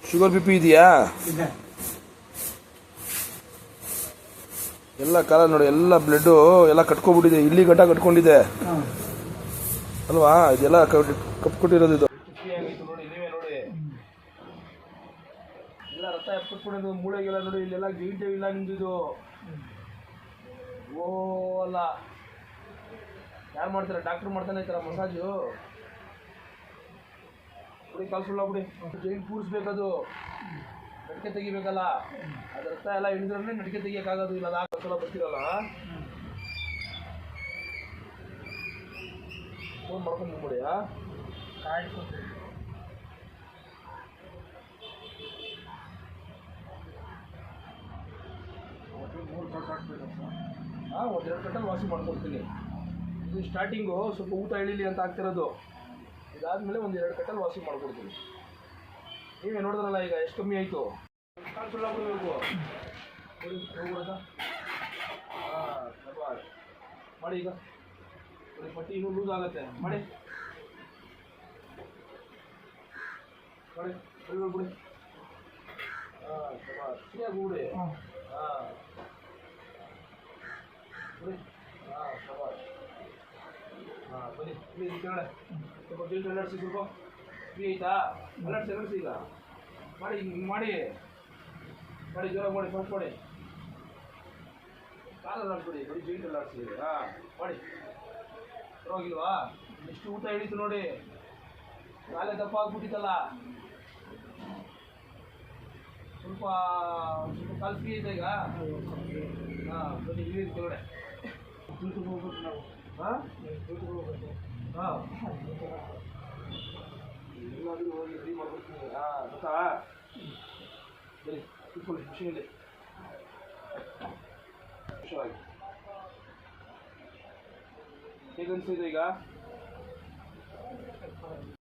Sugar B P ಇದೆಯಾ? ಎಲ್ಲ ಕಾಲ ನೋಡಿ, ಎಲ್ಲ ಬ್ಲಡ್ಡು ಎಲ್ಲ ಕಟ್ಕೊಬಿಟ್ಟಿದೆ, ಇಲ್ಲಿ ಗಂಟ ಕಟ್ಕೊಂಡಿದೆ ಅಲ್ವಾ? ಇದೆಲ್ಲ ಕಪ್ ಕೊಟ್ಟಿರೋದು ಇದು. ನೋಡಿ ನೀವೇ ನೋಡಿ, ಎಲ್ಲ ರಕ್ತ ಎಪ್ಪಿಟ್ಕೊಂಡಿದ್ದು ಮೂಳೆಗೆಲ್ಲ ನೋಡಿ, ಇಲ್ಲೆಲ್ಲ ಗೀಟೆ ಇಲ್ಲ ನಿಂತಿದ್ದು. ಓ ಅಲ್ಲ, ಯಾರು ಮಾಡ್ತಾರೆ? ಡಾಕ್ಟ್ರು ಮಾಡ್ತಾನೆ ಇರ್ತಾರ ಮಸಾಜು. ಬಿಡಿ ಕಲ್ಸಲ್ಲ ಬಿಡಿ, ಜೈನ್ ಕೂರಿಸ್ಬೇಕದು, ನಡಿಕೆ ತೆಗಿಬೇಕಲ್ಲ. ಅದು ರಕ್ತ ಎಲ್ಲ ಹಿಡಿದ್ರೆ ನಡಿಕೆ ತೆಗಿಯೋಕ್ಕಾಗೋದು. ಇಲ್ಲ ಅದಾಗಲ್ಲ, ಬರ್ತಿರಲ್ಲ ಫೋನ್ ಮಾಡ್ಕೊಂಡು ಬಂದ್ಬಿಡಿ. ಒಂದೆರಡು ಕಟ್ಟಲ್ಲಿ ವಾಸಿ ಮಾಡ್ಕೊಡ್ತೀನಿ. ಇದು ಸ್ಟಾರ್ಟಿಂಗು ಸ್ವಲ್ಪ ಊಟ ಇಳಿಲಿ ಅಂತ ಆಗ್ತಿರೋದು. ಇದಾದ್ಮೇಲೆ ಒಂದೆರಡು ಕಟ್ಟಲ್ಲಿ ವಾಸಿ ಮಾಡ್ಕೊಡ್ತೀನಿ. ನೀವೇ ನೋಡಿದ್ರಲ್ಲ ಈಗ ಎಷ್ಟು ಕಮ್ಮಿ ಆಯಿತು. ಕಾಣಿಸಲ್ಲ ಬಿಡಬೇಕು ಹೋಗ್ಬಿಡದ. ಹಾಂ ಮಾಡಿ ಈಗ. ಪಟ್ಟಿ ಇನ್ನೂ ಲೂಸ್ ಆಗುತ್ತೆ. ಮಾಡಿ ಮಾಡಿ ಬಿಡಿ. ಹಾಂ ಸರಿಯಾಗಿ ಬಿಡಿ. ಹಾಂ ಬಿಡಿ. ಹಾಂ ಶಬಾಷ್. ಹಾಂ ಬನ್ನಿ ಪ್ಲೀಸ್ ಕೆಳಗಡೆ ಸ್ವಲ್ಪ ಜೀಲ್ಟ್ ಅಲ್ಲಾಡಿಸಿ. ಸ್ವಲ್ಪ ಫ್ರೀ ಆಯ್ತಾ? ಅಲ್ಲಾಡಿಸಿ ಈಗ. ಮಾಡಿ ಹಿಂಗೆ ಮಾಡಿ ಮಾಡಿ, ಜೋರಾಗಿ ಮಾಡಿ, ಫಸ್ಟ್ ಮಾಡಿ. ಕಾಲಲ್ಲಿ ಆಡ್ಬಿಡಿ, ಬರೀ ಜೀಲ್ಟಲ್ಲಿ ಆಡಿಸಿ. ಹಾಂ ಮಾಡಿ, ಪರವಾಗಿಲ್ವಾ? ಎಷ್ಟು ಊಟ ಹಿಡಿತು ನೋಡಿ, ಕಾಲೇ ದಪ್ಪ ಆಗ್ಬಿಟ್ಟಿತ್ತಲ್ಲ. ಸ್ವಲ್ಪ ಸ್ವಲ್ಪ ಕಾಲು ಫ್ರೀ ಐತೆ ಈಗ. ಹಾಂ ಬನ್ನಿ, ಇಲ್ಲಿ ಕೆಳಗಡೆ ಡ್ಯೂಟಿಗೆ ಹೋಗ್ಬೇಕು ನಾವು. ಹಾಂ ಡ್ಯೂಟಿಗೆ ಹೋಗ್ಬೇಕು. ಹಾಂ ಎಲ್ಲಾದರೂ ಹೋಗಿ ರೆಡಿ ಮಾಡ್ಕೊಡ್ತೀನಿ. ಹಾಂ ಗೊತ್ತಾ? ಬರೀ ಕೂತ್ಕೊಳ್ಳಿ ಖುಷಿಯಲ್ಲಿ, ಖುಷಿಯಾಗಿ. ಹೇಗೆ ಅನಿಸಿದೆ ಈಗ?